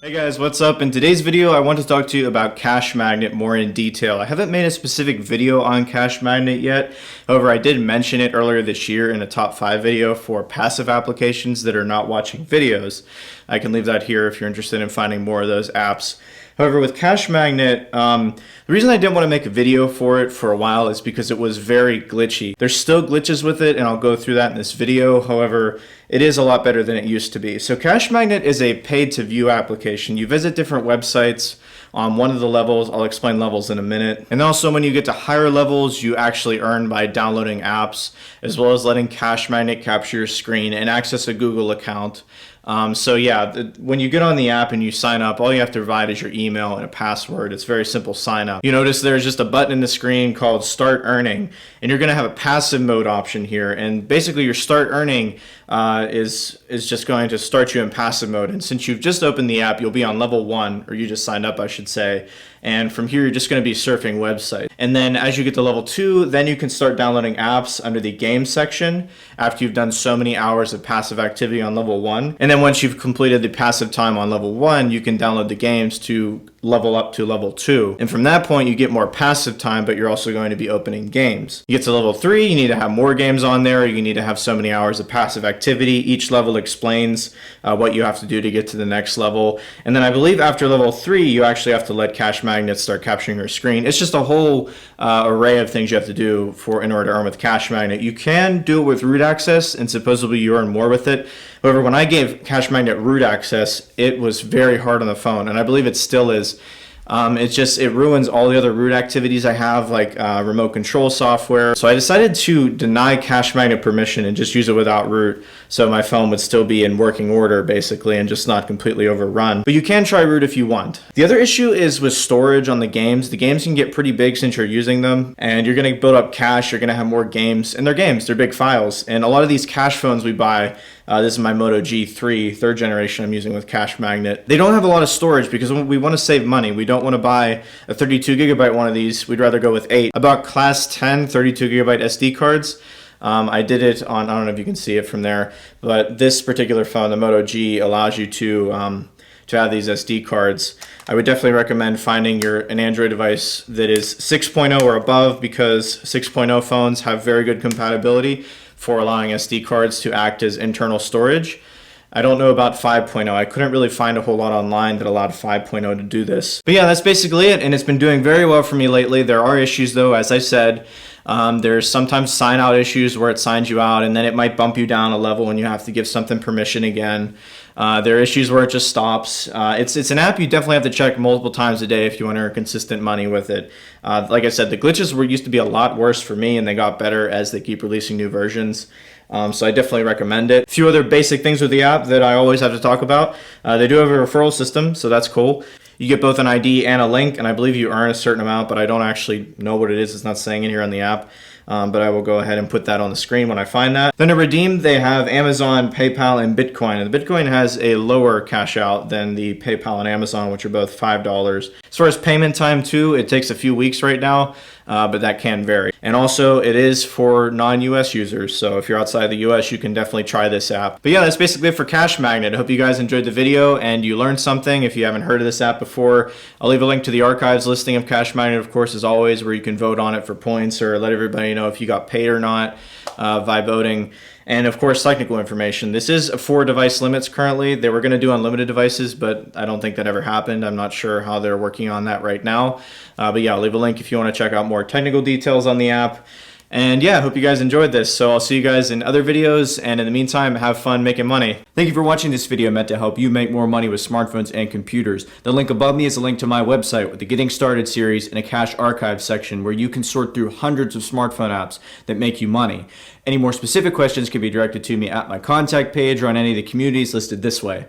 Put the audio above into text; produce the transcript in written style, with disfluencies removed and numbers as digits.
Hey guys, what's up? In today's video, I want to talk to you about CashMagnet more in detail. I haven't made a specific video on CashMagnet yet. However, I did mention it earlier this year in a top 5 video for passive applications that are not watching videos. I can leave that here if you're interested in finding more of those apps. However, with CashMagnet, the reason I didn't want to make a video for it for a while is because it was very glitchy. There's still glitches with it, and I'll go through that in this video. However, it is a lot better than it used to be. So CashMagnet is a paid-to-view application. You visit different websites on one of the levels. I'll explain levels in a minute. And also, when you get to higher levels, you actually earn by downloading apps, as well as letting CashMagnet capture your screen and access a Google account. When you get on the app and you sign up, all you have to provide is your email and a password. It's very simple sign up. You notice there's just a button in the screen called Start Earning, and you're going to have a passive mode option here. And basically, your Start Earning is just going to start you in passive mode. And since you've just opened the app, you'll be on level 1, or you just signed up, I should say. And from here, you're just going to be surfing websites. And then as you get to level 2, then you can start downloading apps under the game section after you've done so many hours of passive activity on level 1. And then once you've completed the passive time on level 1, you can download the games to level up to level 2. And from that point, you get more passive time, but you're also going to be opening games. You get to level 3, you need to have more games on there. You need to have so many hours of passive activity. Each level explains what you have to do to get to the next level. And then I believe after level 3, you actually have to let CashMagnet start capturing your screen. It's just a whole array of things you have to do in order to earn with CashMagnet. You can do it with root access, and supposedly you earn more with it. However, when I gave CashMagnet root access, it was very hard on the phone, and I believe it still is. It ruins all the other root activities I have, like remote control software. So I decided to deny CashMagnet permission and just use it without root, so my phone would still be in working order basically and just not completely overrun. But you can try root if you want. The other issue is with storage on the games. The games can get pretty big since you're using them, and you're going to build up cache. You're going to have more games, and they're games. They're big files. And a lot of these cache phones we buy, this is my Moto G3, 3rd generation I'm using with CashMagnet. They don't have a lot of storage because we want to save money. We don't want to buy a 32 gigabyte one of these. We'd rather go with 8. I bought class 10 32 gigabyte SD cards. I did it on, I don't know if you can see it from there, but this particular phone, the Moto G, allows you to have these SD cards. I would definitely recommend finding an Android device that is 6.0 or above, because 6.0 phones have very good compatibility for allowing SD cards to act as internal storage. I don't know about 5.0. I couldn't really find a whole lot online that allowed 5.0 to do this. But yeah, that's basically it, and it's been doing very well for me lately. There are issues though, as I said. There's sometimes sign out issues where it signs you out and then it might bump you down a level and you have to give something permission again. There are issues where it just stops. It's an app you definitely have to check multiple times a day if you want to earn consistent money with it. Like I said, the glitches used to be a lot worse for me, and they got better as they keep releasing new versions. So I definitely recommend it. A few other basic things with the app that I always have to talk about. They do have a referral system, so that's cool. You get both an ID and a link, and I believe you earn a certain amount, but I don't actually know what it is. It's not saying it here on the app. But I will go ahead and put that on the screen when I find that. Then to redeem, they have Amazon, PayPal, and Bitcoin. And the Bitcoin has a lower cash out than the PayPal and Amazon, which are both $5. As far as payment time too, it takes a few weeks right now, but that can vary. And also it is for non-US users. So if you're outside the US, you can definitely try this app. But yeah, that's basically it for CashMagnet. I hope you guys enjoyed the video and you learned something. If you haven't heard of this app before, I'll leave a link to the archives listing of CashMagnet, of course, as always, where you can vote on it for points or let everybody know if you got paid or not by voting. And of course, technical information. This is 4 device limits currently. They were going to do unlimited devices, but I don't think that ever happened. I'm not sure how they're working on that right now. But yeah, I'll leave a link if you want to check out more technical details on the app. And yeah, I hope you guys enjoyed this. So I'll see you guys in other videos. And in the meantime, have fun making money. Thank you for watching this video meant to help you make more money with smartphones and computers. The link above me is a link to my website with the Getting Started series and a cache archive section where you can sort through hundreds of smartphone apps that make you money. Any more specific questions can be directed to me at my contact page or on any of the communities listed this way.